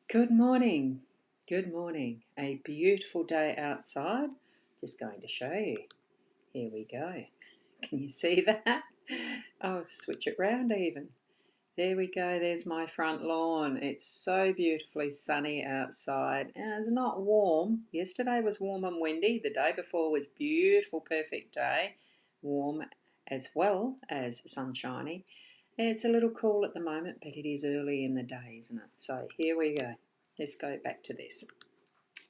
Good morning. Good morning. A beautiful day outside. Just going to show you. Here we go. Can you see that? I'll switch it round even. There we go. There's my front lawn. It's so beautifully sunny outside and it's not warm. Yesterday was warm and windy. The day before was beautiful, perfect day. Warm as well as sunshiny. It's a little cool at the moment, but it is early in the day, isn't it? So here we go. Let's go back to this.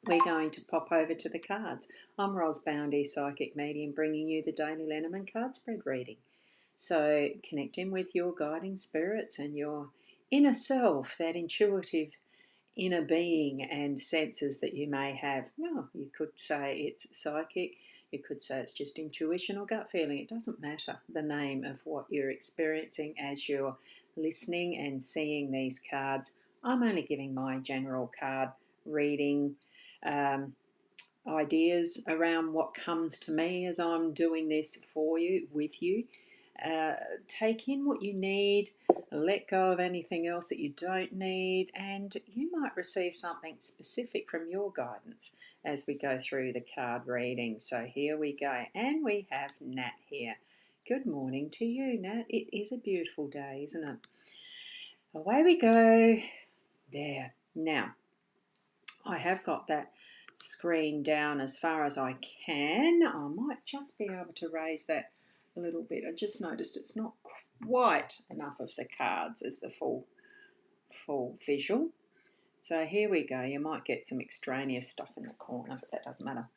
We're going to pop over to the cards. I'm Boundy, Psychic Medium, bringing you the daily Lenormand card spread reading. So connecting with your guiding spirits and your inner self, that intuitive inner being and senses that you may have. Well, you could say it's psychic, you could say it's just intuition or gut feeling. It doesn't matter the name of what you're experiencing as you're listening and seeing these cards. I'm only giving my general card reading um, ideas around what comes to me as I'm doing this for you, with you. Uh, Take in what you need, let go of anything else that you don't need, and you might receive something specific from your guidance as we go through the card reading. So here we go, and we have Nat here. Good morning to you, Nat. It is a beautiful day, isn't it? Away we go. There. Now, I have got that screen down as far as I can. I might just be able to raise that a little bit. I just noticed it's not quite enough of the cards as the full visual. So here we go. You might get some extraneous stuff in the corner, but that doesn't matter.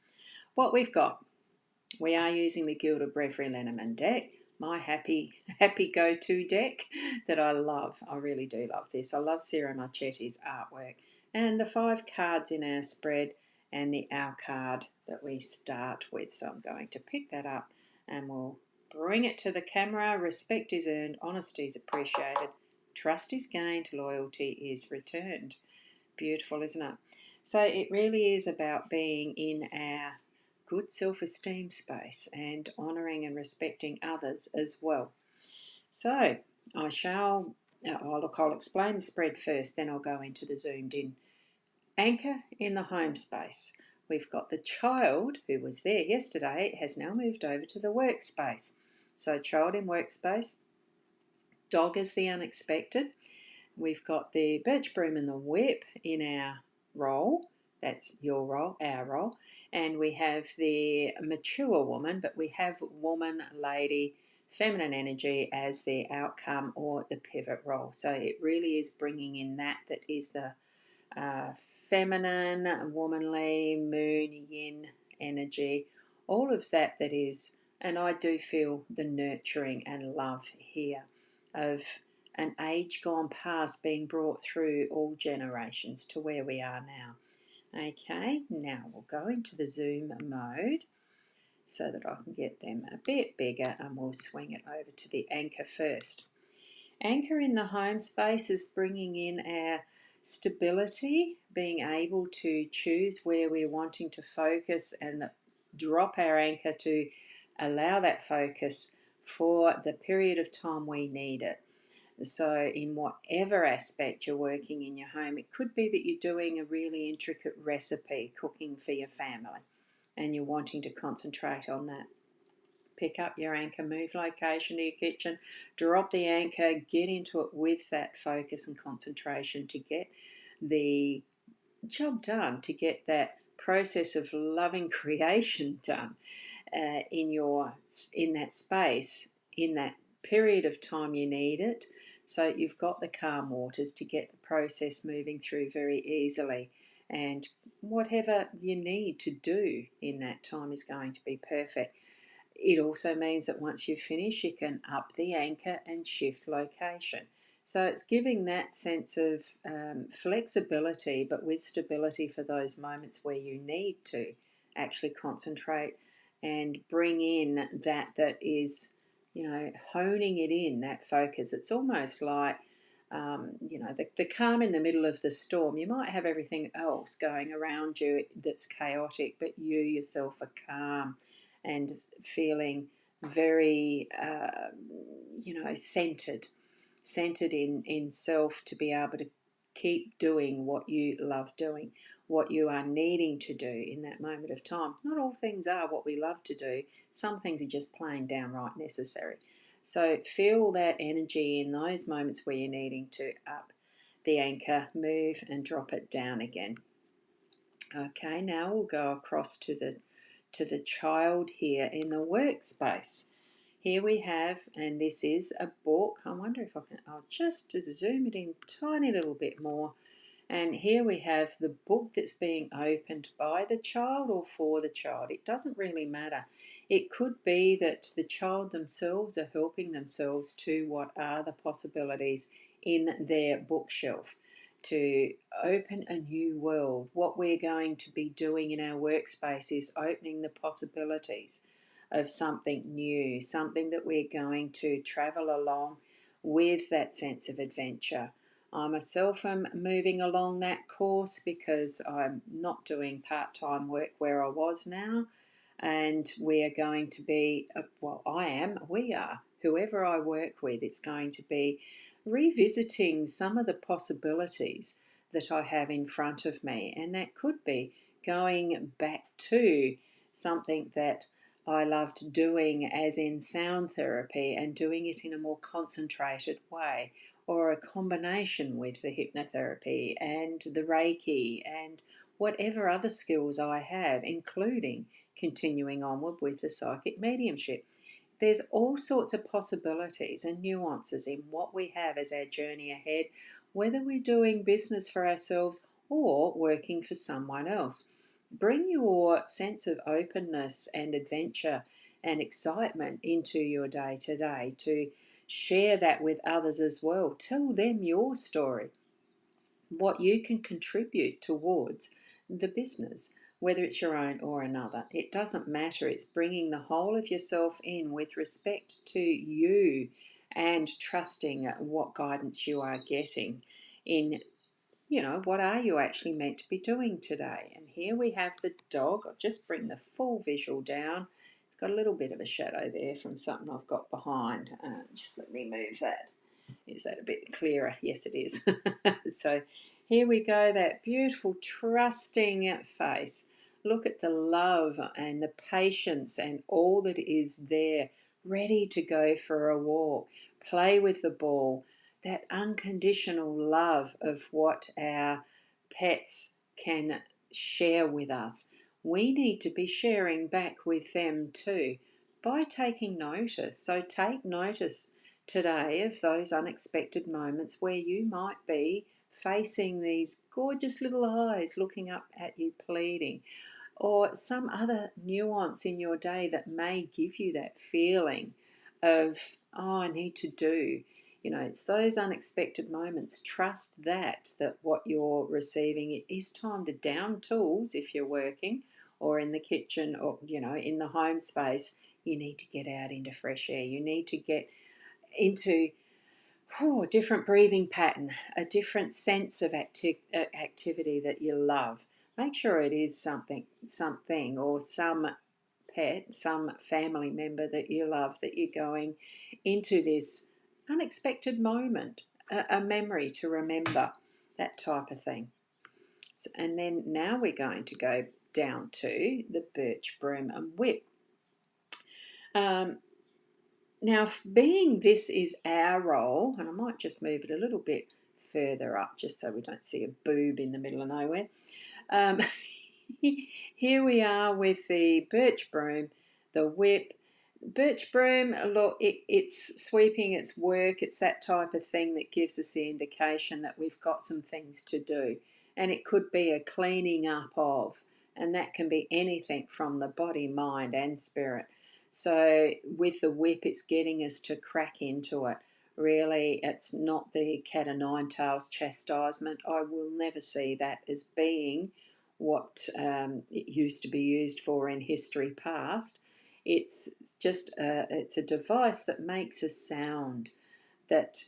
What we've got, we are using the Gilded Breviary Lenormand deck, my happy go-to deck that I love. I really do love this. I love Sarah Marchetti's artwork. And the 5 cards in our spread and the our card that we start with. So I'm going to pick that up and we'll bring it to the camera. Respect is earned, honesty is appreciated, trust is gained, loyalty is returned. Beautiful, isn't it? So it really is about being in our good self-esteem space and honouring and respecting others as well. So I'll explain the spread first, then I'll go into the zoomed in. Anchor in the home space. We've got the child who was there yesterday has now moved over to the workspace. So child in workspace, dog is the unexpected. We've got the birch broom and the whip in our role. That's your role, our role. And we have the mature woman, but we have woman, lady, feminine energy as the outcome or the pivot role. So it really is bringing in that is the feminine, womanly, moon, yin energy, all of that is, and I do feel the nurturing and love here of an age gone past being brought through all generations to where we are now. Okay, now we'll go into the zoom mode so that I can get them a bit bigger and we'll swing it over to the anchor first. Anchor in the home space is bringing in our stability, being able to choose where we're wanting to focus and drop our anchor to allow that focus for the period of time we need it. So in whatever aspect you're working in your home, it could be that you're doing a really intricate recipe, cooking for your family, and you're wanting to concentrate on that. Pick up your anchor, move location to your kitchen, drop the anchor, get into it with that focus and concentration to get the job done, to get that process of loving creation done in that space, in that period of time you need it. So you've got the calm waters to get the process moving through very easily, and whatever you need to do in that time is going to be perfect. It also means that once you finish, you can up the anchor and shift location. So it's giving that sense of flexibility, but with stability for those moments where you need to actually concentrate and bring in that is, honing it in, that focus. It's almost like, the calm in the middle of the storm. You might have everything else going around you that's chaotic, but you yourself are calm and feeling very, centered in self to be able to keep doing what you love doing, what you are needing to do in that moment of time. Not all things are what we love to do. Some things are just plain downright necessary. So feel that energy in those moments where you're needing to up the anchor, move and drop it down again. Okay, now we'll go across to the child here in the workspace. Here we have, and this is a book. I wonder if I'll just zoom it in a tiny little bit more. And here we have the book that's being opened by the child or for the child. It doesn't really matter. It could be that the child themselves are helping themselves to what are the possibilities in their bookshelf to open a new world. What we're going to be doing in our workspace is opening the possibilities of something new, something that we're going to travel along with that sense of adventure. I myself am moving along that course because I'm not doing part-time work where I was now, and we are going to be, we are, whoever I work with, it's going to be revisiting some of the possibilities that I have in front of me, and that could be going back to something that I loved doing, as in sound therapy, and doing it in a more concentrated way, or a combination with the hypnotherapy and the Reiki and whatever other skills I have, including continuing onward with the psychic mediumship. There's all sorts of possibilities and nuances in what we have as our journey ahead, whether we're doing business for ourselves or working for someone else. Bring your sense of openness and adventure and excitement into your day to day to share that with others as well. Tell them your story, what you can contribute towards the business, whether it's your own or another. It doesn't matter. It's bringing the whole of yourself in with respect to you and trusting what guidance you are getting in, what are you actually meant to be doing today. And here we have the dog. I'll just bring the full visual down. It's got a little bit of a shadow there from something I've got behind. Just let me move that. Is that a bit clearer? Yes, it is. So here we go, that beautiful trusting face. Look at the love and the patience and all that is there, ready to go for a walk, play with the ball, that unconditional love of what our pets can share with us. We need to be sharing back with them too by taking notice. So take notice today of those unexpected moments where you might be facing these gorgeous little eyes looking up at you pleading, or some other nuance in your day that may give you that feeling of, oh, I need to do. It's those unexpected moments. Trust that what you're receiving, it is time to down tools if you're working or in the kitchen or, in the home space. You need to get out into fresh air. You need to get into a different breathing pattern, a different sense of activity that you love. Make sure it is something or some pet, some family member that you love, that you're going into this unexpected moment, a memory to remember, that type of thing. And then now we're going to go down to the birch broom and whip. Now, being this is our role, and I might just move it a little bit further up just so we don't see a boob in the middle of nowhere. Here we are with the birch broom, the whip. Birch broom, look, it's sweeping, it's work, it's that type of thing that gives us the indication that we've got some things to do. And it could be a cleaning up of, and that can be anything from the body, mind and spirit. So with the whip, it's getting us to crack into it. Really, it's not the cat o' nine tails chastisement. I will never see that as being what it used to be used for in history past. It's just it's a device that makes a sound that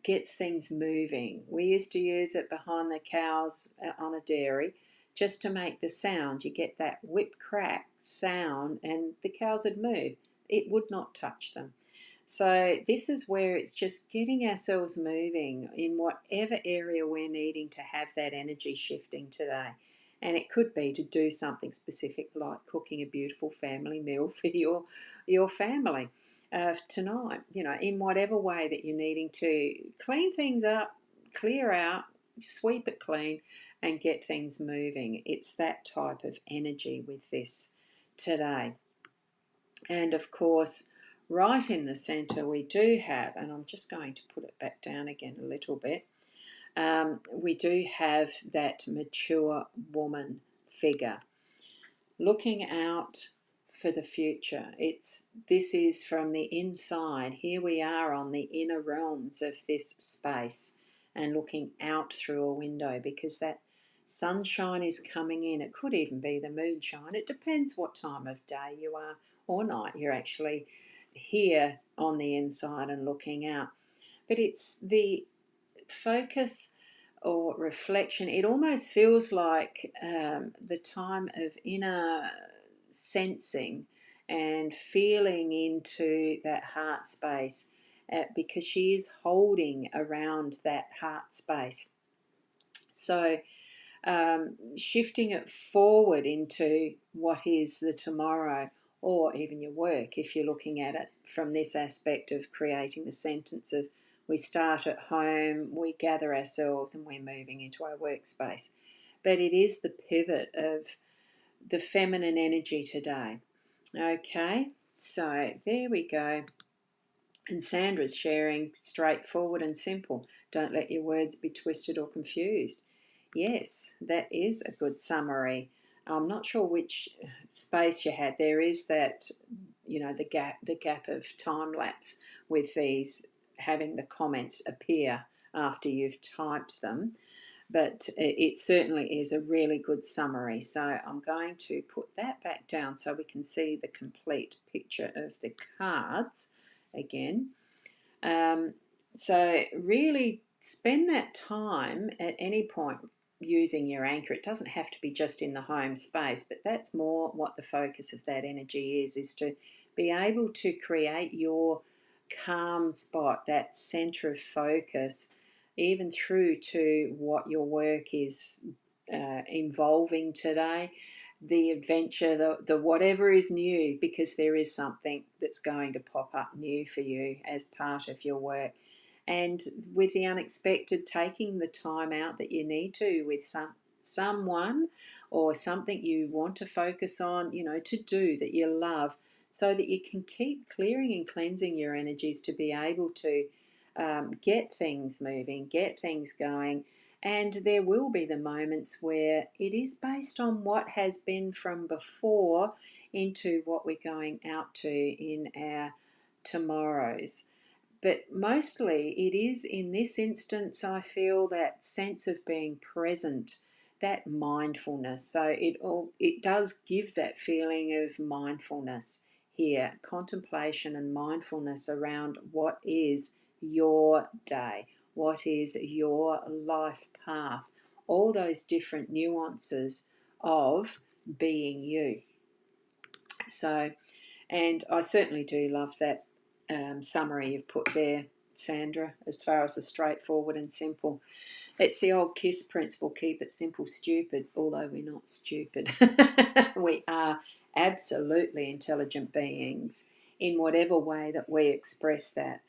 gets things moving. We used to use it behind the cows on a dairy just to make the sound. You get that whip crack sound and the cows would move. It would not touch them. So this is where it's just getting ourselves moving in whatever area we're needing to have that energy shifting today. And it could be to do something specific like cooking a beautiful family meal for your family tonight. You know, in whatever way that you're needing to clean things up, clear out, sweep it clean, and get things moving. It's that type of energy with this today. And of course, right in the centre, we do have, and I'm just going to put it back down again a little bit, we do have that mature woman figure looking out for the future. This is from the inside. Here we are on the inner realms of this space and looking out through a window because that sunshine is coming in. It could even be the moonshine. It depends what time of day you are or night you're actually here on the inside and looking out. But it's the focus or reflection. It almost feels like the time of inner sensing and feeling into that heart space because she is holding around that heart space. So shifting it forward into what is the tomorrow or even your work if you're looking at it from this aspect of creating the sentence of we start at home, we gather ourselves and we're moving into our workspace. But it is the pivot of the feminine energy today. Okay, so there we go. And Sandra's sharing straightforward and simple. Don't let your words be twisted or confused. Yes, that is a good summary. I'm not sure which space you had. There is that, the gap of time lapse with these having the comments appear after you've typed them. But it certainly is a really good summary. So I'm going to put that back down so we can see the complete picture of the cards again. So really spend that time at any point using your anchor. It doesn't have to be just in the home space, but that's more what the focus of that energy is to be able to create your calm spot, that center of focus, even through to what your work is involving today, the adventure, the whatever is new, because there is something that's going to pop up new for you as part of your work. And with the unexpected, taking the time out that you need to with someone or something you want to focus on, to do that you love, so that you can keep clearing and cleansing your energies to be able to get things moving, get things going. And there will be the moments where it is based on what has been from before into what we're going out to in our tomorrows. But mostly it is in this instance, I feel that sense of being present, that mindfulness. So it does give that feeling of mindfulness here, contemplation and mindfulness around what is your day, what is your life path, all those different nuances of being you. So, and I certainly do love that summary you've put there, Sandra, as far as the straightforward and simple. It's the old KISS principle, keep it simple, stupid, although we're not stupid. We are absolutely intelligent beings in whatever way that we express that.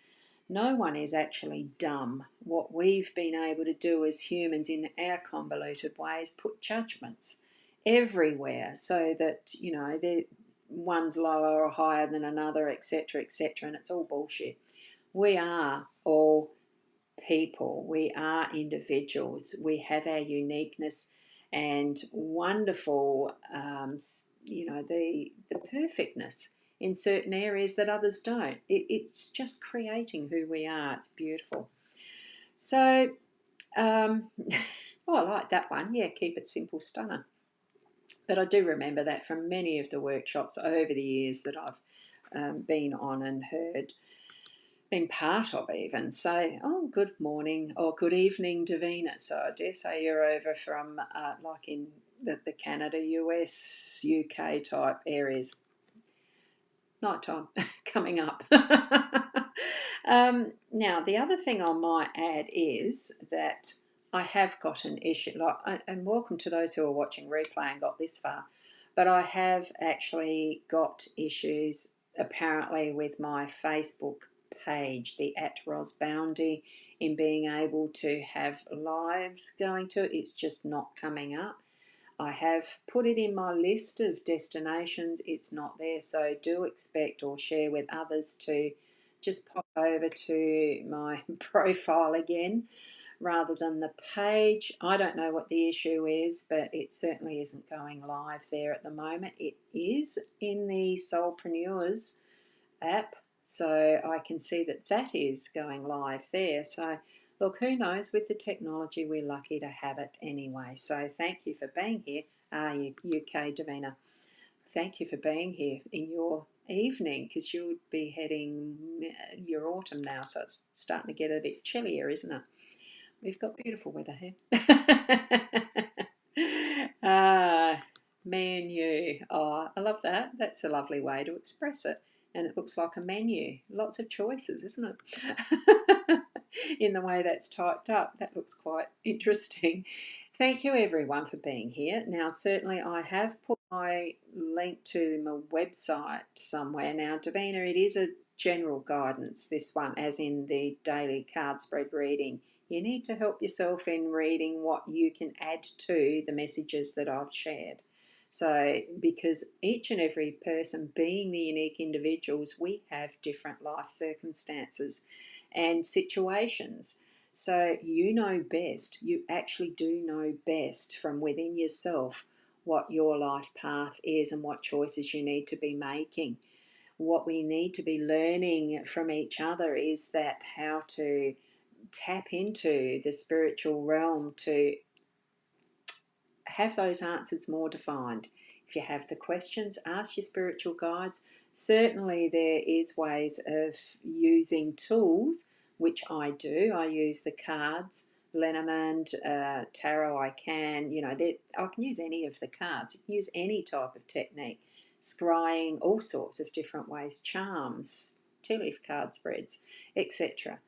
No one is actually dumb. What we've been able to do as humans in our convoluted ways, put judgments everywhere so that, one's lower or higher than another, etc., etc., and it's all bullshit. We are all people. We are individuals. We have our uniqueness and wonderful, the perfectness in certain areas that others don't. It's just creating who we are. It's beautiful. So, I like that one. Yeah, keep it simple, stunner. But I do remember that from many of the workshops over the years that I've been on and heard, been part of even. So, good morning or good evening, Davina. So I dare say you're over from like in the Canada, US, UK type areas. Nighttime coming up. Now, the other thing I might add is that I have got an issue, and welcome to those who are watching replay and got this far, but I have actually got issues apparently with my Facebook page, the @Boundy, in being able to have lives going to it. It's just not coming up. I have put it in my list of destinations. It's not there, so do expect or share with others to just pop over to my profile again rather than the page. I don't know what the issue is, but it certainly isn't going live there at the moment. It is in the Soulpreneurs app, so I can see that that is going live there. So look, who knows, with the technology we're lucky to have it anyway. So thank you for being here, UK Davina. Thank you for being here in your evening, because you'll be heading your autumn now, so it's starting to get a bit chillier, isn't it? We've got beautiful weather here. ah, Me and you. Oh, I love that. That's a lovely way to express it. And it looks like a menu. Lots of choices, isn't it? In the way that's typed up. That looks quite interesting. Thank you everyone for being here. Now, certainly I have put my link to my website somewhere. Now, Davina, it is a general guidance, this one, as in the daily card spread reading. You need to help yourself in reading what you can add to the messages that I've shared. So, because each and every person, being the unique individuals, we have different life circumstances and situations. So, you know best, you actually do know best from within yourself what your life path is and what choices you need to be making. What we need to be learning from each other is that how to tap into the spiritual realm to have those answers more defined. If you have the questions, ask your spiritual guides. Certainly there is ways of using tools, which I do. I use the cards, Lenormand, tarot. I can, I can use any of the cards. You can use any type of technique, scrying, all sorts of different ways, charms, tea leaf card spreads, etc.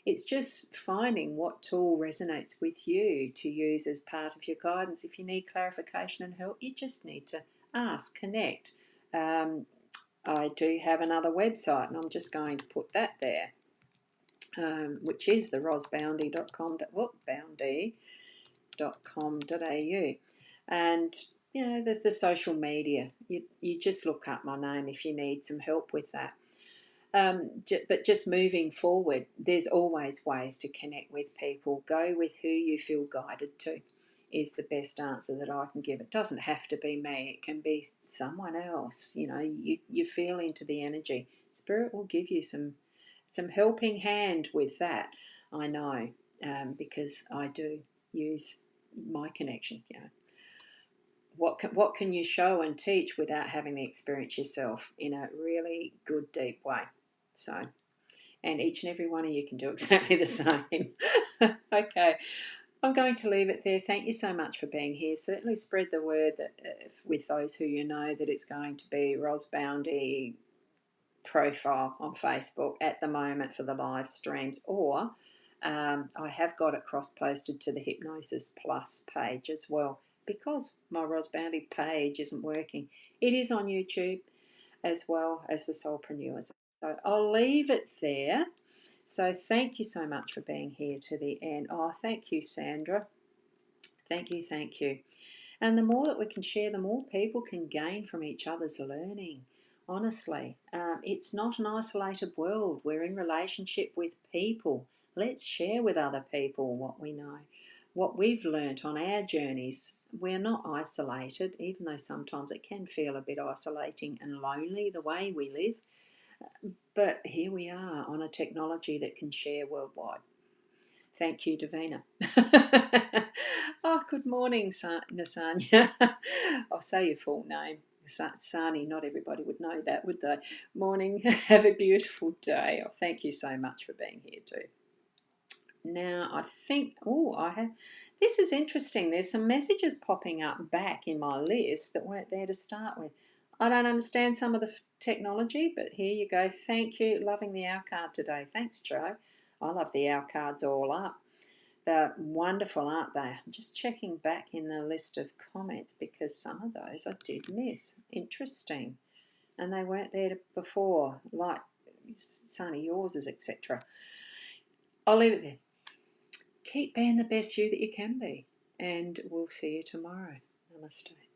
It's just finding what tool resonates with you to use as part of your guidance. If you need clarification and help, you just need to ask, connect. I do have another website, and I'm just going to put that there, which is the boundy.com.au. And, the social media. You just look up my name if you need some help with that. But just moving forward, there's always ways to connect with people. Go with who you feel guided to is the best answer that I can give. It doesn't have to be me. It can be someone else. You feel into the energy. Spirit will give you some helping hand with that. I know, because I do use my connection. What can you show and teach without having the experience yourself in a really good, deep way? So, and each and every one of you can do exactly the same. Okay, I'm going to leave it there. Thank you so much for being here. Certainly spread the word that with those who you know that it's going to be Boundy profile on Facebook at the moment for the live streams, or I have got it cross-posted to the Hypnosis Plus page as well, because my Boundy page isn't working. It is on YouTube as well as the Soulpreneurs. So I'll leave it there. So thank you so much for being here to the end. Oh, thank you, Sandra. Thank you, thank you. And the more that we can share, the more people can gain from each other's learning. Honestly, it's not an isolated world. We're in relationship with people. Let's share with other people what we know, what we've learnt on our journeys. We're not isolated, even though sometimes it can feel a bit isolating and lonely the way we live. But here we are on a technology that can share worldwide. Thank you, Davina. Oh, good morning, Nasanya. I'll say your full name. Sani, not everybody would know that, would they? Morning. Have a beautiful day. Oh, thank you so much for being here too. Now, I think, this is interesting. There's some messages popping up back in my list that weren't there to start with. I don't understand some of the technology, but here you go. Thank you. Loving the owl card today. Thanks, Joe. I love the owl cards all up. They're wonderful, aren't they? I'm just checking back in the list of comments because some of those I did miss. Interesting. And they weren't there before, like some of yours, etc. I'll leave it there. Keep being the best you that you can be, and we'll see you tomorrow. Namaste.